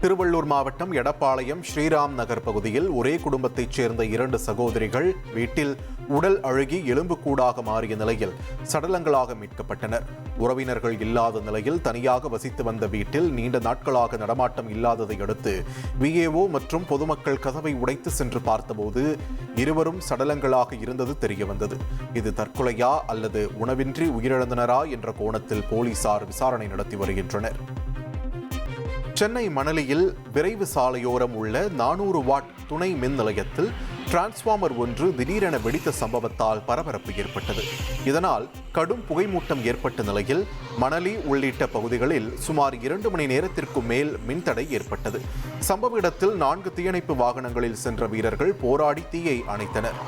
திருவள்ளூர் மாவட்டம் எடப்பாளையம் ஸ்ரீராம் நகர் பகுதியில் ஒரே குடும்பத்தைச் சேர்ந்த 2 சகோதரிகள் வீட்டில் உடல் அழுகி எலும்புக்கூடாக மாறிய நிலையில் சடலங்களாக மீட்கப்பட்டனர். உறவினர்கள் இல்லாத நிலையில் தனியாக வசித்து வந்த வீட்டில் நீண்ட நாட்களாக நடமாட்டம் இல்லாததை அடுத்து விஏஓ மற்றும் பொதுமக்கள் கதவை உடைத்து சென்று பார்த்தபோது இருவரும் சடலங்களாக இருந்தது தெரியவந்தது. இது தற்கொலையா அல்லது உணவின்றி உயிரிழந்தனரா என்ற கோணத்தில் போலீசார் விசாரணை நடத்தி வருகின்றனர். சென்னை மணலியில் விரைவு சாலையோரம் உள்ள 400 வாட் துணை மின் நிலையத்தில் டிரான்ஸ்பார்மர் ஒன்று திடீரென வெடித்த சம்பவத்தால் பரபரப்பு ஏற்பட்டது. இதனால் கடும் புகைமூட்டம் ஏற்பட்ட நிலையில் மணலி உள்ளிட்ட பகுதிகளில் சுமார் 2 மணி நேரத்திற்கும் மேல் மின்தடை ஏற்பட்டது. சம்பவ இடத்தில் 4 தீயணைப்பு வாகனங்களில் சென்ற வீரர்கள் போராடி தீயை அணைத்தனர்.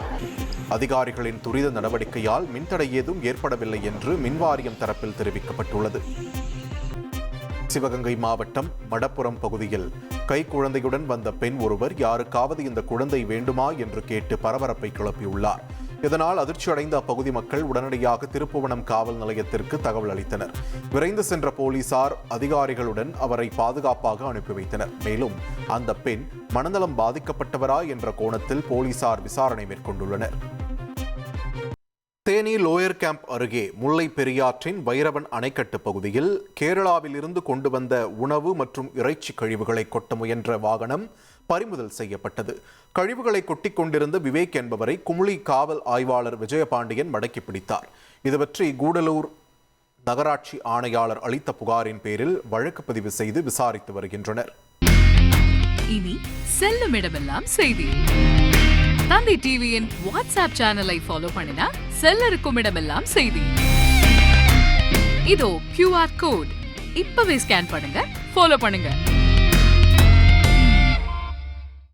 அதிகாரிகளின் துரித நடவடிக்கையால் மின்தடை ஏதும் ஏற்படவில்லை என்று மின்வாரியம் தரப்பில் தெரிவிக்கப்பட்டுள்ளது. சிவகங்கை மாவட்டம் மடப்புரம் பகுதியில் கைக்குழந்தையுடன் வந்த பெண் ஒருவர் யாருக்காவது இந்த குழந்தை வேண்டுமா என்று கேட்டு பரபரப்பை கிளப்பியுள்ளார். இதனால் அதிர்ச்சியடைந்த அப்பகுதி மக்கள் உடனடியாக திருப்புவனம் காவல் நிலையத்திற்கு தகவல் அளித்தனர். விரைந்து சென்ற போலீசார் அதிகாரிகளுடன் அவரை பாதுகாப்பாக அனுப்பி வைத்தனர். மேலும் அந்த பெண் மனநலம் பாதிக்கப்பட்டவரா என்ற கோணத்தில் போலீசார் விசாரணை மேற்கொண்டுள்ளனர். தேனி லோயர் கேம்ப் அருகே முல்லை பெரியாற்றின் வைரவன் அணைக்கட்டு பகுதியில் கேரளாவில் இருந்து கொண்டு வந்த உணவு மற்றும் இறைச்சி கழிவுகளை கொட்ட முயன்ற வாகனம் பறிமுதல் செய்யப்பட்டது. கழிவுகளை கொட்டிக் கொண்டிருந்த விவேக் என்பவரை குமுளி காவல் ஆய்வாளர் விஜயபாண்டியன் மடக்கி பிடித்தார். இது பற்றி கூடலூர் நகராட்சி ஆணையாளர் அளித்த புகாரின் பேரில் வழக்கு பதிவு செய்து விசாரித்து வருகின்றனர். இனி செல்லும் இடமெல்லாம் செய்தி. தந்தி டிவியின் வாட்ஸ்அப் சேனலை ஃபாலோ பண்ணினா செல்ல இருக்கும் இடமெல்லாம் செய்தி. இதோ QR கோட் இப்பவே ஸ்கேன் பண்ணுங்க, ஃபாலோ பண்ணுங்க.